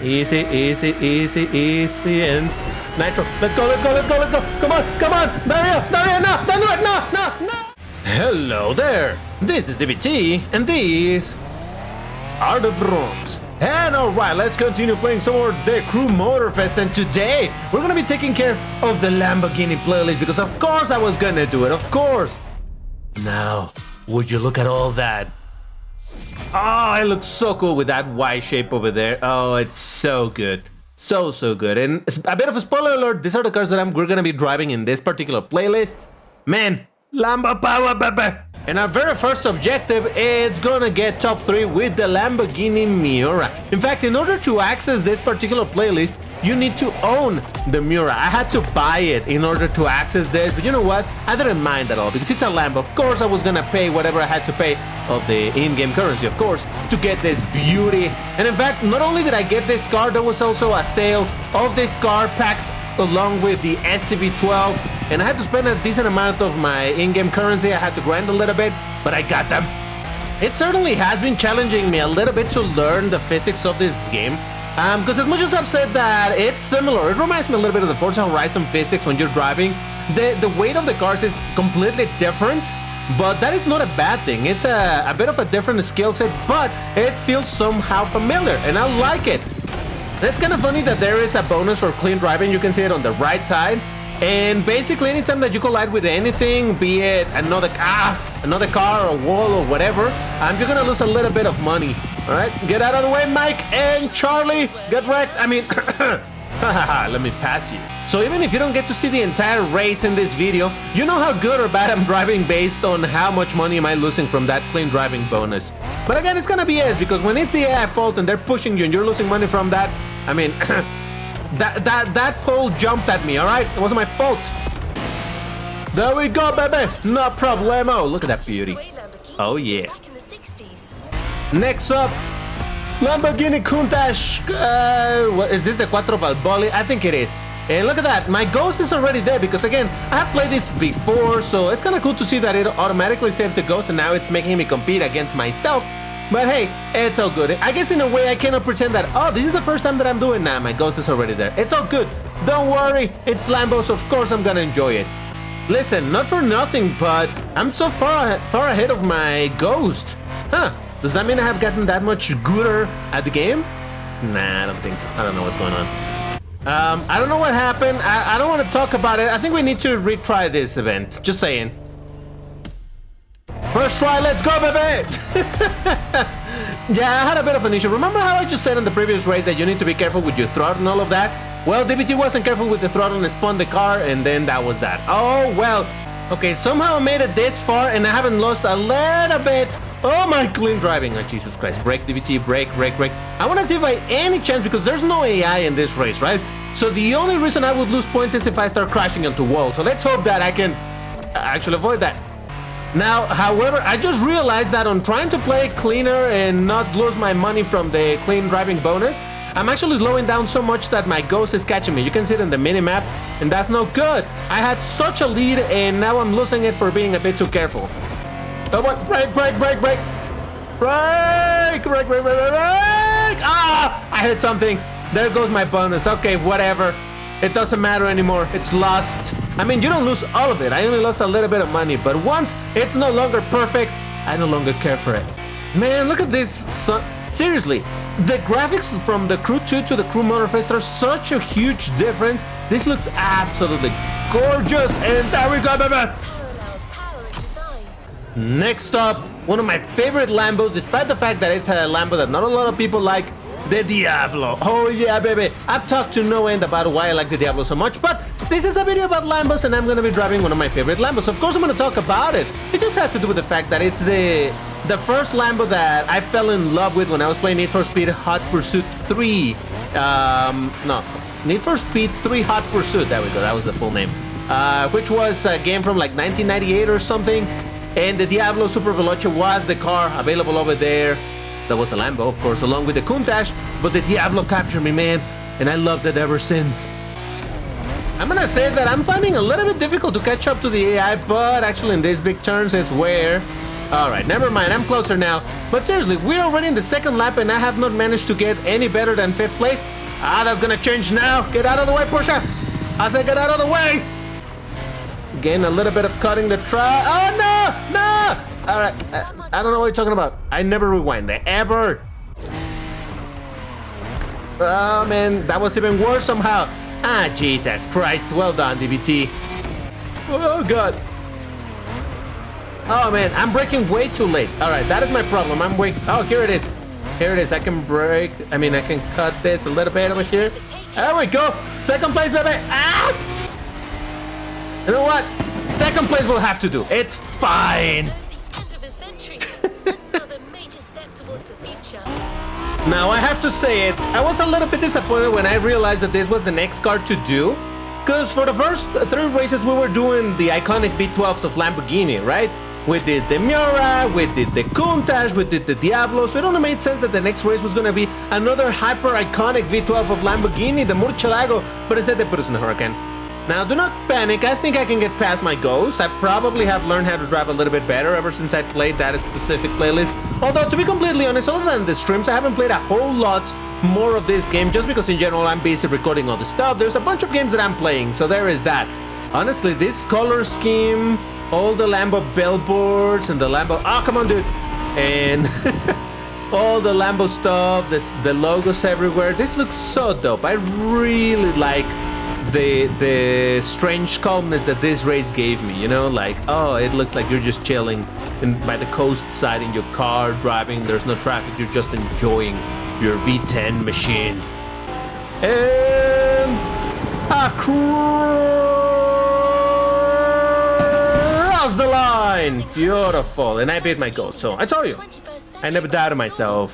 Easy, easy, easy, easy, and nitro. Let's go, let's go, let's go, let's go. Come on, come on. Dario, no, don't do it, no. Hello there. This is DBT, and these are the drums. And alright, let's continue playing some more The Crew Motorfest, and today we're gonna be taking care of the Lamborghini playlist because of course I was gonna do it, of course. Now, would you look at all that? Oh, it looks so cool with that Y shape over there. Oh, it's so good. So good. And a bit of a spoiler alert, these are the cars that we're gonna be driving in this particular playlist. Man, Lambo power, baby! And our very first objective is gonna get top 3 with the Lamborghini Miura. In fact, in order to access this particular playlist, you need to own the Miura. I had to buy it in order to access this, but you know what? I didn't mind at all because it's a Lambo. Of course, I was gonna pay whatever I had to pay of the in-game currency, of course, to get this beauty. And in fact, not only did I get this car, there was also a sale of this car packed along with the SCV12, and I had to spend a decent amount of my in-game currency. I had to grind a little bit, but I got them. It certainly has been challenging me a little bit to learn the physics of this game, because as much as I've said that it's similar, it reminds me a little bit of the Forza Horizon physics when you're driving. The weight of the cars is completely different, but that is not a bad thing. It's a bit of a different skill set, but it feels somehow familiar, and I like it. It's kind of funny that there is a bonus for clean driving. You can see it on the right side. And basically, anytime that you collide with anything, be it another car, or wall, or whatever, you're gonna lose a little bit of money. All right, get out of the way, Mike and Charlie. Get wrecked. I mean, let me pass you. So even if you don't get to see the entire race in this video, you know how good or bad I'm driving based on how much money am I losing from that clean driving bonus. But again, it's gonna be yes, because when it's the AI fault and they're pushing you and you're losing money from that, I mean, that pole jumped at me, alright? It wasn't my fault. There we go, baby. No problemo. Look at that beauty. Oh, yeah. Next up, Lamborghini Countach. What is this, the Quattro Valvoli? I think it is. And look at that. My Ghost is already there because, again, I have played this before, so it's kind of cool to see that it automatically saved the Ghost and now it's making me compete against myself. But hey, it's all good. I guess in a way I cannot pretend that, oh, this is the first time that I'm doing that. My Ghost is already there. It's all good. Don't worry. It's Lambos. Of course I'm gonna enjoy it. Listen, not for nothing, but I'm so far ahead of my Ghost. Huh. Does that mean I have gotten that much gooder at the game? Nah, I don't think so. I don't know what's going on. I don't know what happened. I don't want to talk about it. I think we need to retry this event. Just saying. First try, let's go, baby! Yeah, I had a bit of an issue. Remember how I just said in the previous race that you need to be careful with your throttle and all of that? Well, DBT wasn't careful with the throttle and spun the car, and then that was that. Oh, well. Okay, somehow I made it this far, and I haven't lost a little bit. Oh, my clean driving. Oh, Jesus Christ. Brake, DBT, brake. I want to see if by any chance, because there's no AI in this race, right? So the only reason I would lose points is if I start crashing into walls. So let's hope that I can actually avoid that. Now, however, I just realized that on trying to play cleaner and not lose my money from the clean driving bonus, I'm actually slowing down so much that my Ghost is catching me. You can see it in the mini-map, and that's no good. I had such a lead, and now I'm losing it for being a bit too careful. Oh, what? Brake! Ah! I hit something. There goes my bonus. Okay, whatever. It doesn't matter anymore. It's lost. I mean, you don't lose all of it. I only lost a little bit of money, but once it's no longer perfect, I no longer care for it. Man, look at this. Seriously, the graphics from the Crew 2 to the Crew Motorfest are such a huge difference. This looks absolutely gorgeous, and there we go, baby. Next up, one of my favorite Lambos, despite the fact that it's a Lambo that not a lot of people like, the Diablo. Oh yeah, baby. I've talked to no end about why I like the Diablo so much, but this is a video about Lambos and I'm gonna be driving one of my favorite Lambos. Of course I'm gonna talk about it. It just has to do with the fact that it's the first Lambo that I fell in love with when I was playing Need for Speed Hot Pursuit 3. No, Need for Speed 3 Hot Pursuit. There we go, that was the full name. Which was a game from like 1998 or something. And the Diablo Super Veloce was the car available over there. That was a Lambo, of course, along with the Countach, but the Diablo captured me, man, and I loved it ever since. I'm gonna say that I'm finding a little bit difficult to catch up to the AI, but actually in these big turns, it's where All right, never mind. I'm closer now. But seriously, we're already in the second lap and I have not managed to get any better than 5th place. Ah, that's gonna change now. Get out of the way, Porsche. I said get out of the way. Gain a little bit of cutting the track. Oh, no, no. All right, I don't know what you're talking about. I never rewind that, ever. Oh, man, that was even worse somehow. Ah, Jesus Christ. Well done, DBT. Oh, God. Oh, man, I'm braking way too late. All right, that is my problem. I'm way... Oh, here it is. Here it is. I can brake. I mean, I can cut this a little bit over here. There we go. Second place, baby. Ah! You know what? Second place will have to do. It's fine. Now, I have to say it, I was a little bit disappointed when I realized that this was the next car to do. Because for the first 3 races, we were doing the iconic V12s of Lamborghini, right? We did the Miura, we did the Countach, we did the Diablo. So it only made sense that the next race was going to be another hyper-iconic V12 of Lamborghini, the Murcielago. But instead, they put us in the Huracan. Now, do not panic. I think I can get past my Ghost. I probably have learned how to drive a little bit better ever since I played that specific playlist. Although, to be completely honest, other than the streams, I haven't played a whole lot more of this game just because in general I'm busy recording all the stuff. There's a bunch of games that I'm playing, so there is that. Honestly, this color scheme, all the Lambo billboards and the Lambo... Oh, come on, dude! And all the Lambo stuff, the logos everywhere. This looks so dope. I really like the strange calmness that this race gave me, you know, like, oh, it looks like you're just chilling by the coast side in your car, driving, there's no traffic, you're just enjoying your V10 machine. And across the line, beautiful, and I beat my goal, so I told you, I never doubted myself.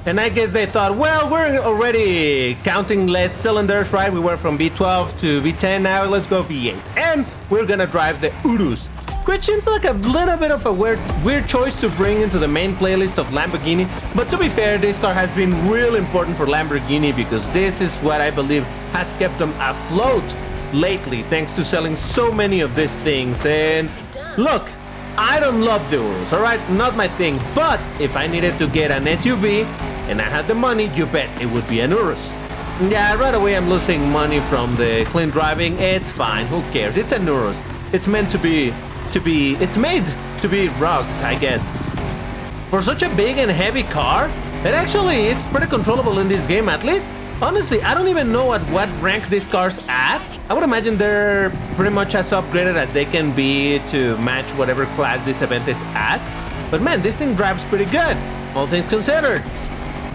And I guess they thought, well, we're already counting less cylinders, right? We went from V12 to V10, now let's go V8. And we're gonna drive the Urus, which seems like a little bit of a weird choice to bring into the main playlist of Lamborghini. But to be fair, this car has been real important for Lamborghini because this is what I believe has kept them afloat lately, thanks to selling so many of these things. And look, I don't love the Urus, alright? Not my thing, but if I needed to get an SUV, and I had the money, you bet it would be an Urus. Yeah, right away I'm losing money from the clean driving. It's fine, who cares? It's an Urus. It's meant to be, it's made to be rugged, I guess. For such a big and heavy car, it's pretty controllable in this game, at least. Honestly, I don't even know at what rank this car's at. I would imagine they're pretty much as upgraded as they can be to match whatever class this event is at. But man, this thing drives pretty good, all things considered.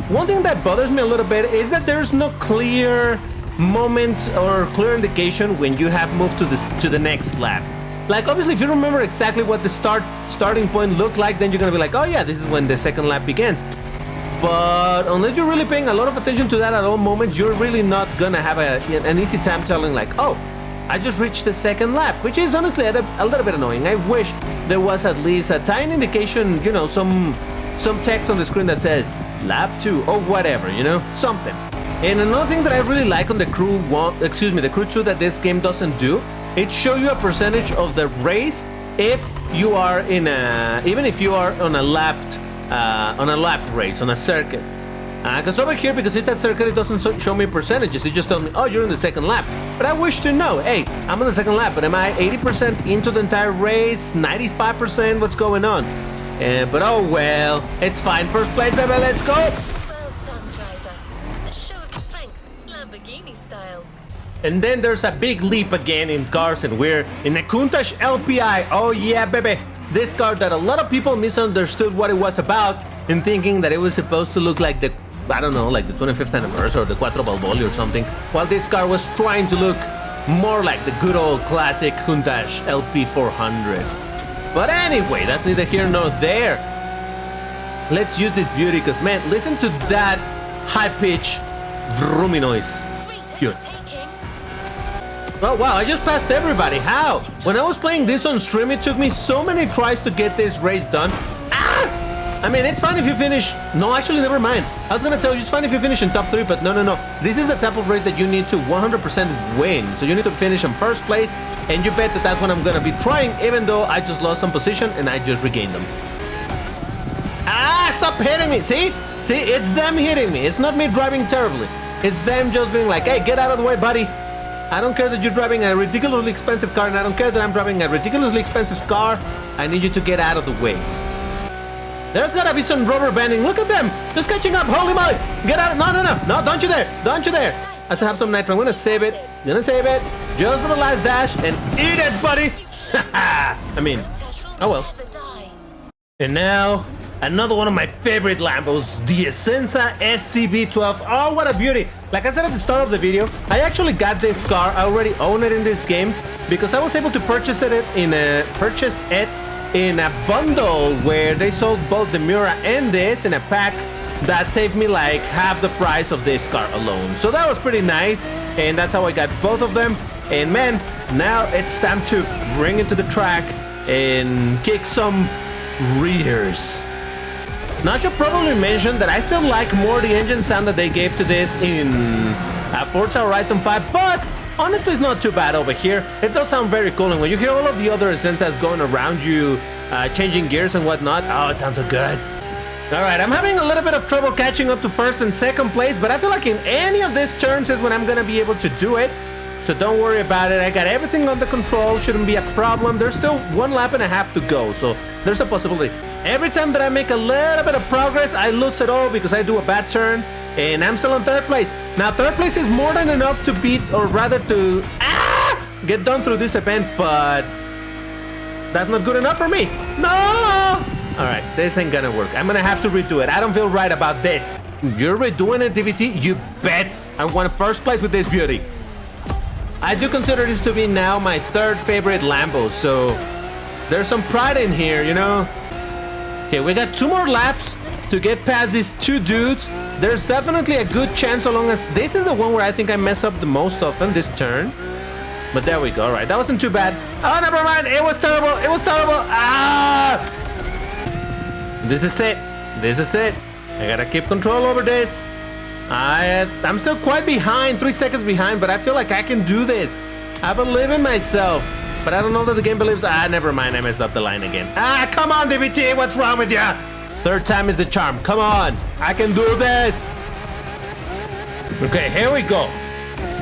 One thing that bothers me a little bit is that there's no clear moment or clear indication when you have moved to the next lap. Like, obviously, if you remember exactly what the starting point looked like, then you're gonna be like, oh yeah, this is when the second lap begins. But unless you're really paying a lot of attention to that at all moments, you're really not gonna have an easy time telling like, oh, I just reached the second lap, which is honestly a little bit annoying. I wish there was at least a tiny indication, you know, some text on the screen that says lap 2 or whatever, you know, something. And another thing that I really like on the Crew 2 that this game doesn't do, it shows you a percentage of the race if you are even if you are on a lap race, on a circuit. Because over here, because it's a circuit, it doesn't show me percentages. It just tells me, oh, you're in the second lap. But I wish to know, hey, I'm on the second lap, but am I 80% into the entire race? 95%? What's going on? But oh well, it's fine. First place, baby, let's go! Well done, driver. A show of strength, Lamborghini style. And then there's a big leap again in cars, and we're in the Countach LPI. Oh yeah, baby! This car that a lot of people misunderstood what it was about in thinking that it was supposed to look like the, I don't know, like the 25th anniversary or the Quattro Balboli or something, while this car was trying to look more like the good old classic Countach LP400. But anyway, that's neither here nor there. Let's use this beauty, because man, listen to that high-pitch vroomy noise. Cute. Oh wow, I just passed everybody. How? When I was playing this on stream, it took me so many tries to get this race done. Ah! I mean, it's fine if you finish... No, actually, never mind. I was gonna tell you, it's fine if you finish in top 3, but no. This is the type of race that you need to 100% win. So you need to finish in first place, and you bet that that's what I'm gonna be trying, even though I just lost some position and I just regained them. Ah, stop hitting me, see? See, it's them hitting me. It's not me driving terribly. It's them just being like, hey, get out of the way, buddy. I don't care that you're driving a ridiculously expensive car, and I don't care that I'm driving a ridiculously expensive car. I need you to get out of the way. There's gotta be some rubber banding. Look at them! Just catching up. Holy moly! Get out! No! Don't you dare! Don't you dare! I still have some nitro. I'm gonna save it. Just for the last dash and eat it, buddy. I mean, oh well. And now another one of my favorite Lambos, the Essenza SCV12. Oh, what a beauty! Like I said at the start of the video, I actually got this car. I already own it in this game because I was able to purchase it in a bundle where they sold both the Mura and this in a pack that saved me like half the price of this car alone. So that was pretty nice, and that's how I got both of them. And man, now it's time to bring it to the track and kick some rears. Now I should probably mention that I still like more the engine sound that they gave to this in Forza Horizon 5, but honestly it's not too bad over here. It does sound very cool, and when you hear all of the other Essenzas going around you, changing gears and whatnot, oh, it sounds so good. Alright, I'm having a little bit of trouble catching up to first and second place, but I feel like in any of these turns is when I'm gonna be able to do it. So don't worry about it. I got everything under control. Shouldn't be a problem. There's still 1.5 laps to go, so there's a possibility. Every time that I make a little bit of progress, I lose it all because I do a bad turn, and I'm still in third place. Now, third place is more than enough to beat, or rather to get done through this event, but that's not good enough for me. No! Alright, this ain't gonna work. I'm gonna have to redo it. I don't feel right about this. You're redoing it, DVT? You bet I won first place with this beauty. I do consider this to be now my third favorite Lambo, so there's some pride in here, you know? Okay, we got 2 more laps to get past these 2 dudes. There's definitely a good chance, so long as this is the one where I think I mess up the most often, this turn. But there we go. All right, that wasn't too bad. Oh, never mind. It was terrible. It was terrible. Ah! This is it. This is it. I gotta keep control over this. I'm still quite behind, 3 seconds behind, but I feel like I can do this. I believe in myself, but I don't know that the game believes. Never mind. I messed up the line again. Come on, DBT. What's wrong with you? Third time is the charm. Come on. I can do this. Okay, here we go.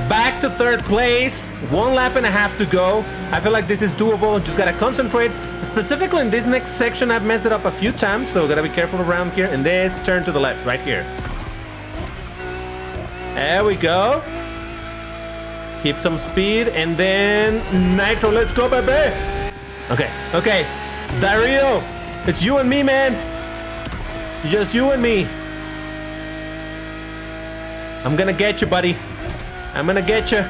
Back to third place. 1.5 laps to go. I feel like this is doable. Just gotta concentrate. Specifically in this next section, I've messed it up a few times, so gotta be careful around here. And this turn to the left, right here. There we go. Keep some speed, and then nitro. Let's go, baby. Okay. Dario, it's you and me, man. Just you and me. I'm gonna get you, buddy. I'm gonna get you.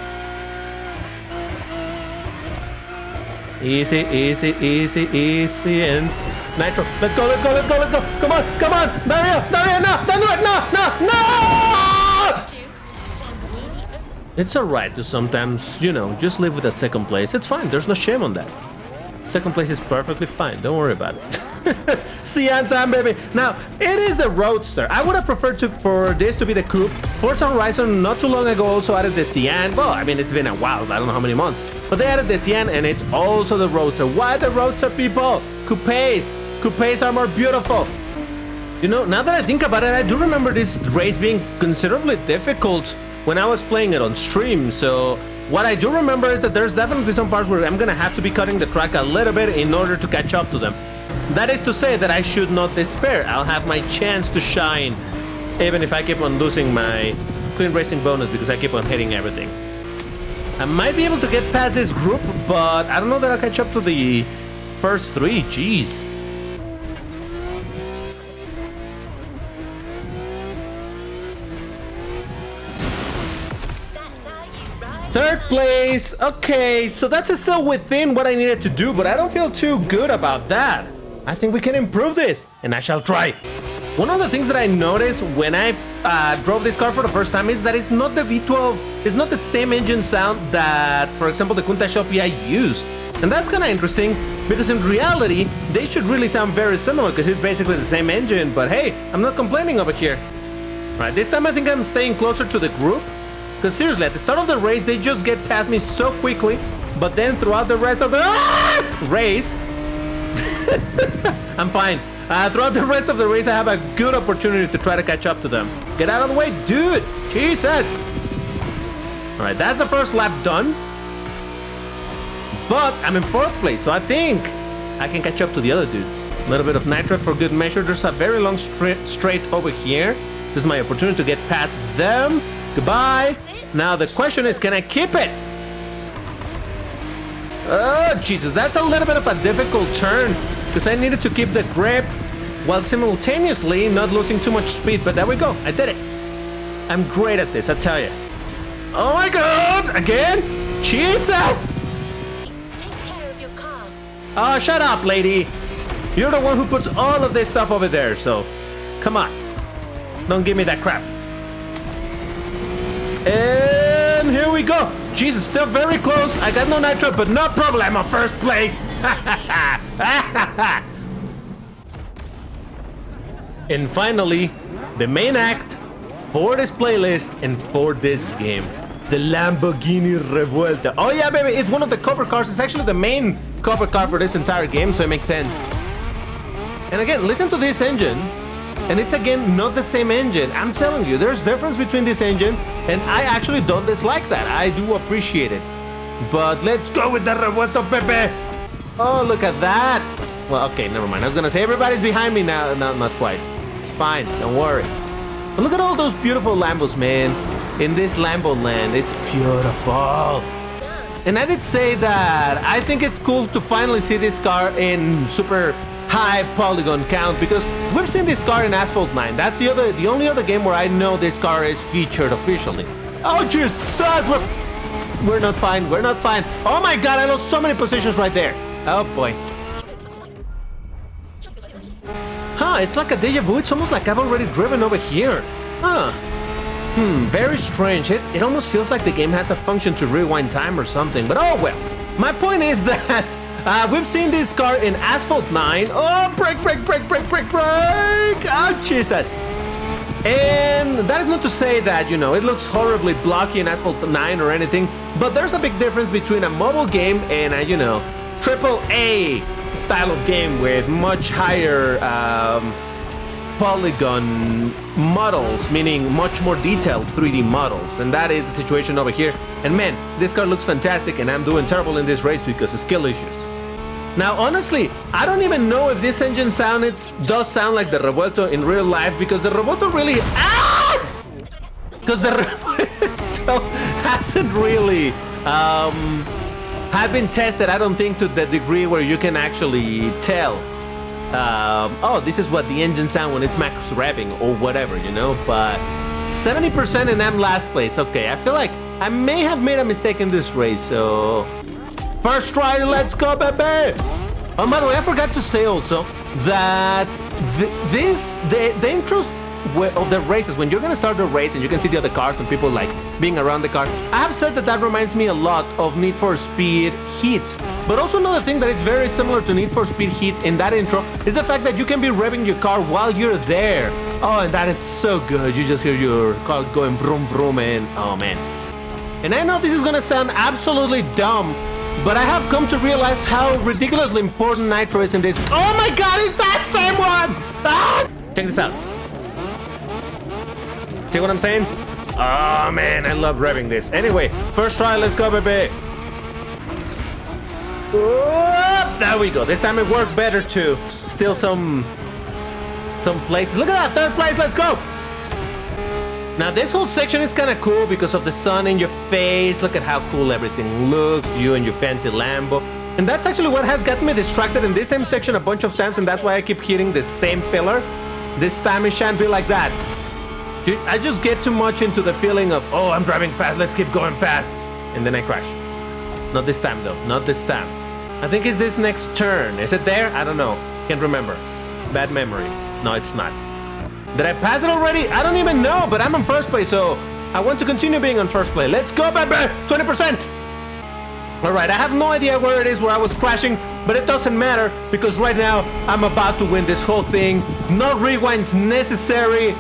Easy, and nitro. Let's go. Come on. Dario, no, don't do it. No. It's alright to sometimes, just live with a second place. It's fine. There's no shame on that. Second place is perfectly fine. Don't worry about it. Sian time, baby. Now, it is a Roadster. I would have preferred for this to be the coupe. Forza Horizon not too long ago also added the Sian. Well, I mean, it's been a while. I don't know how many months. But they added the Sian, and it's also the Roadster. Why the Roadster, people? Coupes. Coupes are more beautiful. Now that I think about it, I do remember this race being considerably difficult when I was playing it on stream. So what I do remember is that there's definitely some parts where I'm gonna have to be cutting the track a little bit in order to catch up to them. That is to say that I should not despair. I'll have my chance to shine, even if I keep on losing my clean racing bonus because I keep on hitting everything. I might be able to get past this group, but I don't know that I'll catch up to the first 3. Jeez. Third place. Okay, so that's still within what I needed to do, but I don't feel too good about that. I think we can improve this, and I shall try. One of the things that I noticed when I drove this car for the first time is that it's not the V12. It's not the same engine sound that, for example, the Countach LPI used. And that's kind of interesting, because in reality, they should really sound very similar, because it's basically the same engine, but hey, I'm not complaining over here. Right, this time I think I'm staying closer to the group, because seriously, at the start of the race, they just get past me so quickly, but then throughout the rest of the race, I'm fine. Throughout the rest of the race, I have a good opportunity to try to catch up to them. Get out of the way, dude! Jesus! Alright, that's the first lap done. But I'm in 4th place, so I think I can catch up to the other dudes. A little bit of nitro for good measure. There's a very long straight over here. This is my opportunity to get past them. Goodbye. Now the question is, can I keep it? Oh, Jesus, that's a little bit of a difficult turn, because I needed to keep the grip while simultaneously not losing too much speed. But there we go. I did it. I'm great at this, I tell you. Oh my God! Again? Jesus! Oh, shut up, lady. You're the one who puts all of this stuff over there, so come on. Don't give me that crap. And here we go. Jesus, still very close. I got no nitro, but no problem. I'm 1st place. And finally, the main act for this playlist and for this game. The Lamborghini Revuelto. Oh yeah, baby, it's one of the cover cars. It's actually the main cover car for this entire game, so it makes sense. And again, listen to this engine, and it's again not the same engine. I'm telling you, there's difference between these engines, and I actually don't dislike that. I do appreciate it. But let's go with the Revuelto, Pepe. Oh, look at that. Well, okay, never mind. I was gonna say everybody's behind me now. No, not quite. It's fine, don't worry. But look at all those beautiful Lambos, man. In this Lambo land, it's beautiful. And I did say that I think it's cool to finally see this car in super high polygon count, because we've seen this car in Asphalt 9. That's the only other game where I know this car is featured officially. Oh Jesus, we're not fine. We're not fine. Oh my God, I lost so many positions right there. Oh boy. Huh, it's like a deja vu. It's almost like I've already driven over here. Huh. Very strange. It almost feels like the game has a function to rewind time or something, but oh well. My point is that we've seen this car in Asphalt 9. Oh, brake! Oh, Jesus. And that is not to say that, you know, it looks horribly blocky in Asphalt 9 or anything, but there's a big difference between a mobile game and a, you know, AAA style of game with much higher polygon models, meaning much more detailed 3D models, and that is the situation over here. And man, this car looks fantastic, and I'm doing terrible in this race because of skill issues. Now honestly, I don't even know if this engine does sound like the Revuelto in real life, because the Revuelto really because the Revuelto hasn't really have been tested, I don't think, to the degree where you can actually tell oh, this is what the engine sound when it's max revving or whatever, you know. But 70% and I'm last place. Okay, I feel like I may have made a mistake in this race, so first try, let's go, baby. Oh, by the way, I forgot to say also that the intros of the races, when you're gonna start the race and you can see the other cars and people like being around the car, I have said that reminds me a lot of Need for Speed Heat. But also another thing that is very similar to Need for Speed Heat in that intro is the fact that you can be revving your car while you're there. Oh, and that is so good. You just hear your car going vroom vroom, and oh man. And I know this is gonna sound absolutely dumb, but I have come to realize how ridiculously important nitro is in this. Oh my God, it's that same one! Ah! Check this out. See what I'm saying? Oh man, I love revving this. Anyway, first try, let's go, baby. Whoop, there we go. This time it worked better too. Still some places. Look at that, 3rd place, let's go. Now this whole section is kind of cool because of the sun in your face. Look at how cool everything looks, you and your fancy Lambo. And that's actually what has gotten me distracted in this same section a bunch of times, and that's why I keep hitting the same pillar. This time it shan't be like that. I just get too much into the feeling of, oh, I'm driving fast, let's keep going fast. And then I crash. Not this time though, not this time. I think it's this next turn. Is it there? I don't know. Can't remember. Bad memory. No, it's not. Did I pass it already? I don't even know, but I'm in 1st place, so I want to continue being on 1st place. Let's go, baby! 20%! Alright, I have no idea where it is where I was crashing, but it doesn't matter because right now I'm about to win this whole thing. No rewinds necessary,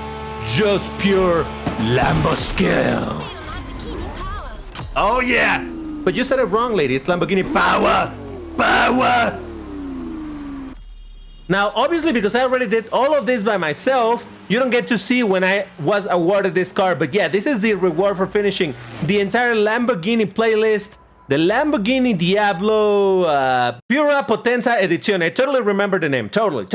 just pure Lambo skill. Lamborghini power. Oh yeah! But you said it wrong, lady. It's Lamborghini power! Power! Now, obviously, because I already did all of this by myself, you don't get to see when I was awarded this car. But yeah, this is the reward for finishing the entire Lamborghini playlist. The Lamborghini Diablo Pura Potenza Edizione. I totally remember the name. Totally.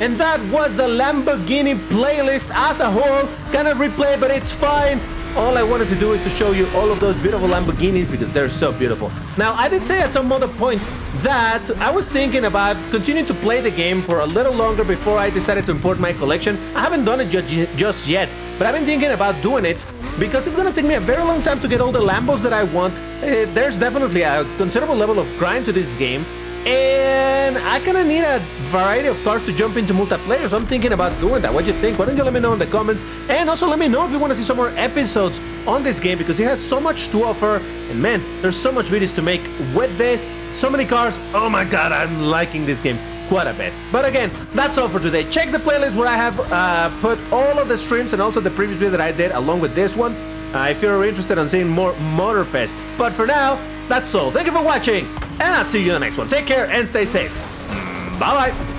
And that was the Lamborghini playlist as a whole. Kind of replay, but it's fine. All I wanted to do is to show you all of those beautiful Lamborghinis because they're so beautiful. Now, I did say at some other point that I was thinking about continuing to play the game for a little longer before I decided to import my collection. I haven't done it just yet, but I've been thinking about doing it because it's gonna take me a very long time to get all the Lambos that I want. There's definitely a considerable level of grind to this game, and I kinda need a variety of cars to jump into multiplayer, so I'm thinking about doing that. What do you think? Why don't you let me know in the comments? And also let me know if you want to see some more episodes on this game, because it has so much to offer, and man, there's so much videos to make with this. So many cars. Oh my god, I'm liking this game quite a bit. But again, that's all for today. Check the playlist where I have put all of the streams and also the previous video that I did along with this one, if you're interested in seeing more Motorfest. But for now, that's all. Thank you for watching, and I'll see you in the next one. Take care and stay safe. Bye-bye.